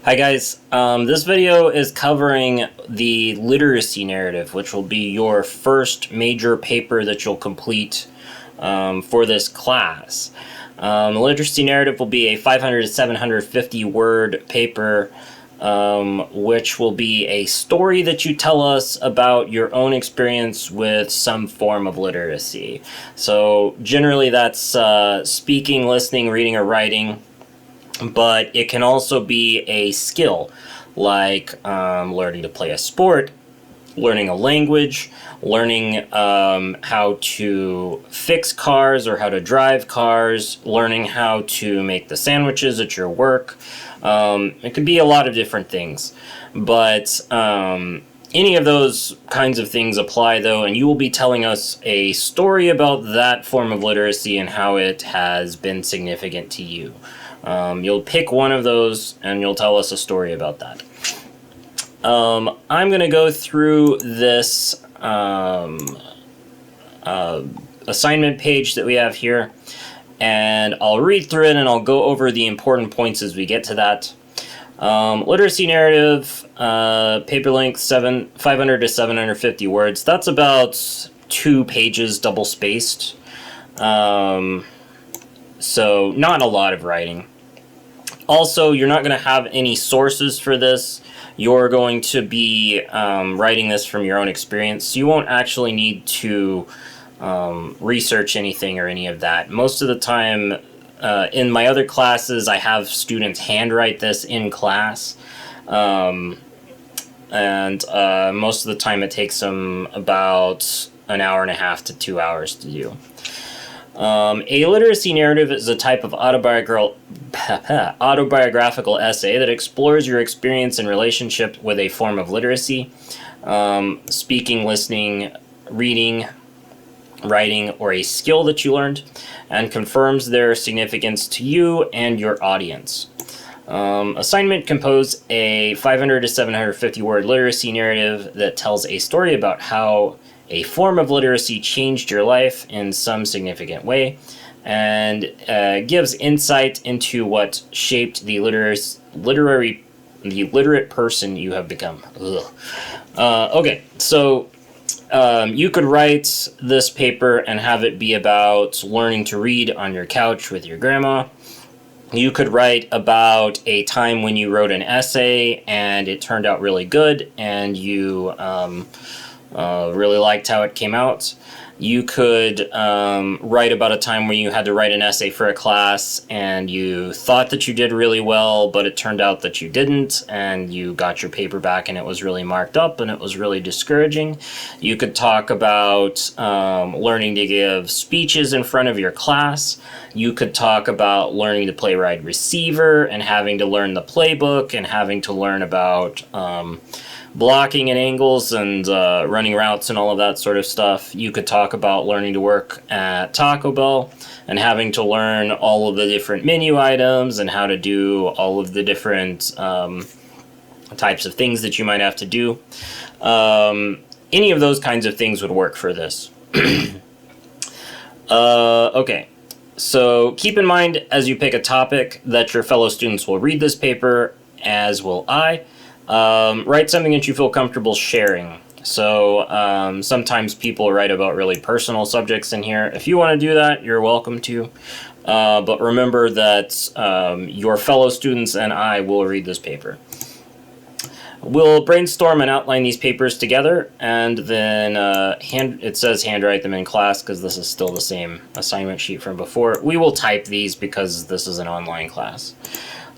Hi guys, this video is covering the literacy narrative, which will be your first major paper that you'll complete for this class. The literacy narrative will be a 500 to 750 word paper, which will be a story that you tell us about your own experience with some form of literacy. So generally that's speaking, listening, reading, or writing. But it can also be a skill, like learning to play a sport, learning a language, learning how to fix cars or how to drive cars, learning how to make the sandwiches at your work. It could be a lot of different things. But any of those kinds of things apply, though, and you will be telling us a story about that form of literacy and how it has been significant to you. You'll pick one of those and you'll tell us a story about that. I'm going to go through this assignment page that we have here, and I'll read through it and I'll go over the important points as we get to that. Literacy narrative, paper length 500 to 750 words. That's about 2 pages double spaced. So not a lot of writing. Also, you're not going to have any sources for this. You're going to be writing this from your own experience. So you won't actually need to research anything or any of that. Most of the time, in my other classes, I have students handwrite this in class. And most of the time it takes them about an hour and a half to 2 hours to do. A literacy narrative is a type of autobiographical essay that explores your experience and relationship with a form of literacy, speaking, listening, reading, writing, or a skill that you learned, and confirms their significance to you and your audience. Assignment: compose a 500 to 750 word literacy narrative that tells a story about how a form of literacy changed your life in some significant way, and gives insight into what shaped the literate person you have become. Okay, so you could write this paper and have it be about learning to read on your couch with your grandma. You could write about a time when you wrote an essay and it turned out really good and you really liked how it came out. You could write about a time where you had to write an essay for a class and you thought that you did really well, but it turned out that you didn't, and you got your paper back and it was really marked up and it was really discouraging. You could talk about learning to give speeches in front of your class. You could talk about learning to play wide receiver and having to learn the playbook and having to learn about blocking and angles and running routes and all of that sort of stuff. You could talk about learning to work at Taco Bell and having to learn all of the different menu items and how to do all of the different types of things that you might have to do. Any of those kinds of things would work for this. Okay, so keep in mind as you pick a topic that your fellow students will read this paper, as will I. Write something that you feel comfortable sharing. So sometimes people write about really personal subjects in here. If you want to do that, you're welcome to. But remember that your fellow students and I will read this paper. We'll brainstorm and outline these papers together, and then it says handwrite them in class because this is still the same assignment sheet from before. We will type these because this is an online class.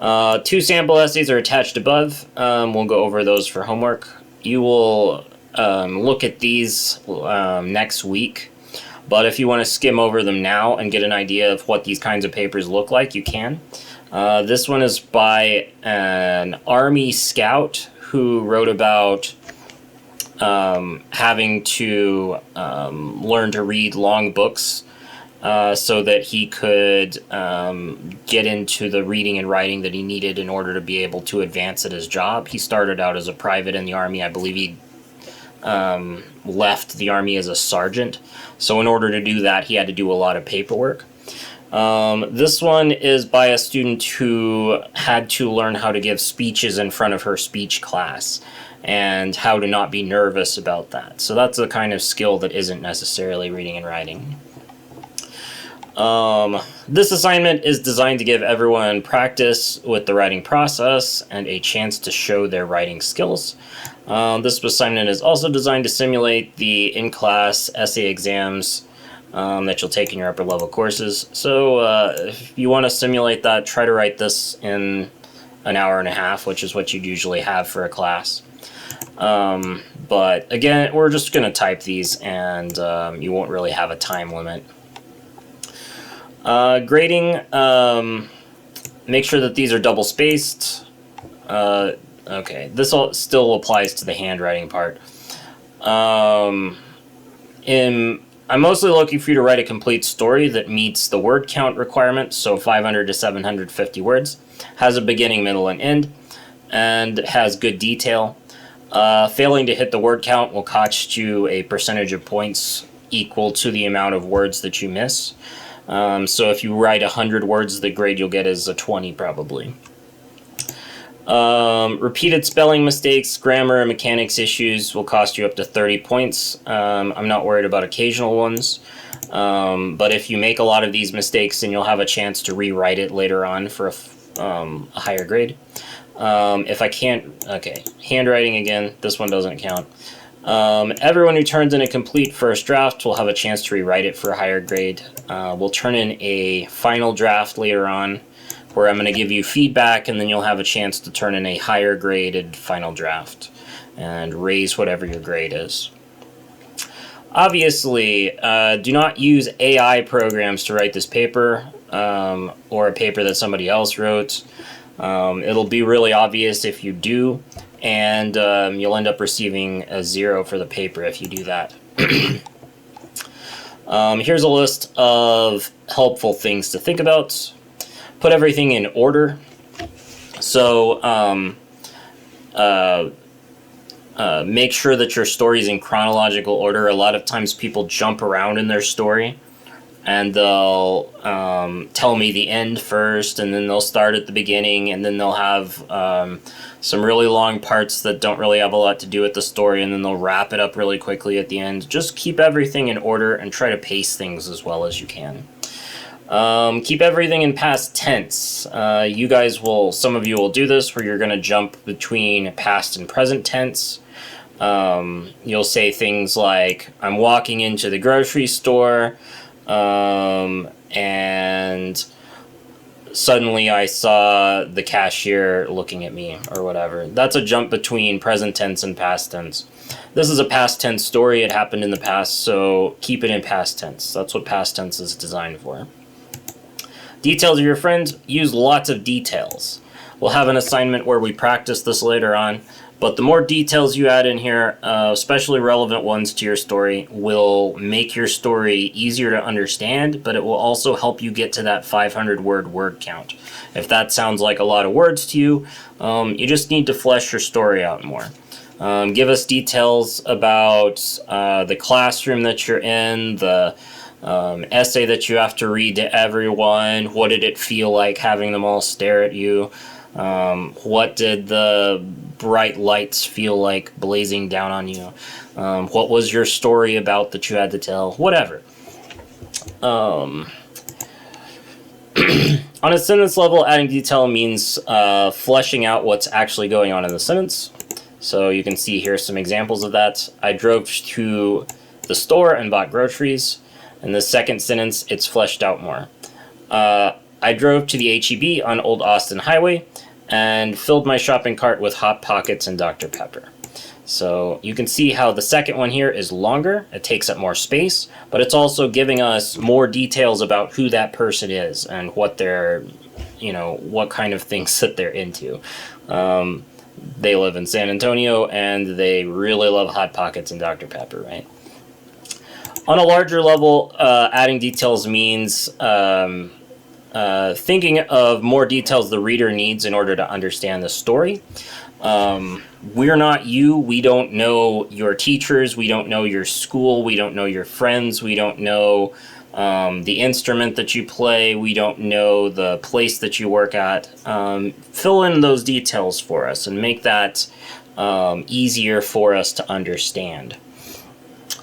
2 sample essays are attached above. We'll go over those for homework. You will look at these next week, but if you want to skim over them now and get an idea of what these kinds of papers look like, you can. This one is by an Army scout who wrote about having to learn to read long books so that he could get into the reading and writing that he needed in order to be able to advance at his job. He started out as a private in the Army. I believe he left the Army as a sergeant. So in order to do that, he had to do a lot of paperwork. This one is by a student who had to learn how to give speeches in front of her speech class and how to not be nervous about that. So that's a kind of skill that isn't necessarily reading and writing. This assignment is designed to give everyone practice with the writing process and a chance to show their writing skills. This assignment is also designed to simulate the in-class essay exams that you'll take in your upper level courses. So if you want to simulate that, try to write this in an hour and a half, which is what you'd usually have for a class. But again, we're just going to type these, and you won't really have a time limit. Grading, make sure that these are double spaced. Okay, this all still applies to the handwriting part. I'm mostly looking for you to write a complete story that meets the word count requirement, so 500 to 750 words, has a beginning, middle, and end, and has good detail. Failing to hit the word count will cost you a percentage of points equal to the amount of words that you miss. So if you write 100 words, the grade you'll get is a 20 probably. Repeated spelling mistakes, grammar, and mechanics issues will cost you up to 30 points. I'm not worried about occasional ones, but if you make a lot of these mistakes, then you'll have a chance to rewrite it later on for a higher grade. If I can't, okay, handwriting again, this one doesn't count. Everyone who turns in a complete first draft will have a chance to rewrite it for a higher grade. We'll turn in a final draft later on where I'm going to give you feedback, and then you'll have a chance to turn in a higher graded final draft and raise whatever your grade is. Obviously, do not use AI programs to write this paper or a paper that somebody else wrote. It'll be really obvious if you do, and you'll end up receiving a 0 for the paper if you do that. Here's a list of helpful things to think about. Put everything in order. So make sure that your story's in chronological order. A lot of times people jump around in their story, and they'll tell me the end first, and then they'll start at the beginning, and then they'll have some really long parts that don't really have a lot to do with the story, and then they'll wrap it up really quickly at the end. Just keep everything in order and try to pace things as well as you can. Keep everything in past tense. You guys will, some of you will do this where you're going to jump between past and present tense. You'll say things like, I'm walking into the grocery store, and suddenly I saw the cashier looking at me, or whatever. That's a jump between present tense and past tense. This is a past tense story. It happened in the past, so keep it in past tense. That's what past tense is designed for. Details of your friends, use lots of details. We'll have an assignment where we practice this later on, but the more details you add in here, especially relevant ones to your story, will make your story easier to understand, but it will also help you get to that 500 word count. If that sounds like a lot of words to you, you just need to flesh your story out more. Give us details about the classroom that you're in, the essay that you have to read to everyone. What did it feel like having them all stare at you? What did the bright lights feel like blazing down on you? What was your story about that you had to tell? Whatever. On a sentence level, adding detail means fleshing out what's actually going on in the sentence. So you can see here some examples of that. I drove to the store and bought groceries. In the second sentence, it's fleshed out more. I drove to the H-E-B on Old Austin Highway and filled my shopping cart with Hot Pockets and Dr. Pepper. So you can see how the second one here is longer. It takes up more space, but it's also giving us more details about who that person is and what they're, what kind of things that they're into. They live in San Antonio and they really love Hot Pockets and Dr. Pepper, right? On a larger level, adding details means thinking of more details the reader needs in order to understand the story. We're not you. We don't know your teachers. We don't know your school. We don't know your friends. We don't know the instrument that you play, we don't know the place that you work at. Fill in those details for us and make that easier for us to understand.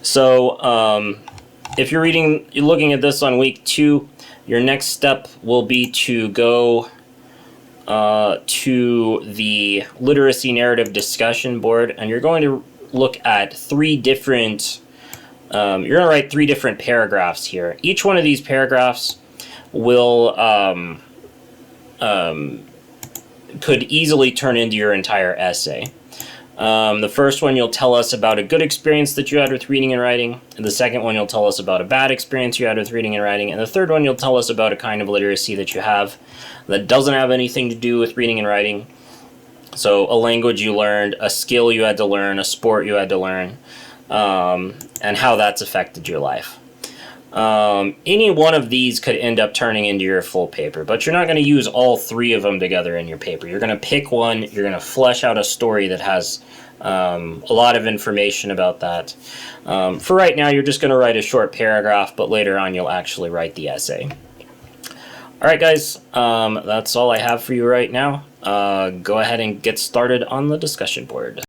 So if you're looking at this on week 2, your next step will be to go to the literacy narrative discussion board, and you're going to look at 3 different you're going to write 3 different paragraphs here. Each one of these paragraphs will could easily turn into your entire essay. The first one, you'll tell us about a good experience that you had with reading and writing. And the second one, you'll tell us about a bad experience you had with reading and writing. And the third one, you'll tell us about a kind of literacy that you have that doesn't have anything to do with reading and writing. So a language you learned, a skill you had to learn, a sport you had to learn, and how that's affected your life. Any one of these could end up turning into your full paper, but you're not going to use all 3 of them together in your paper. You're going to pick one, you're going to flesh out a story that has a lot of information about that. For right now, you're just going to write a short paragraph, but later on you'll actually write the essay. Alright guys, that's all I have for you right now. Go ahead and get started on the discussion board.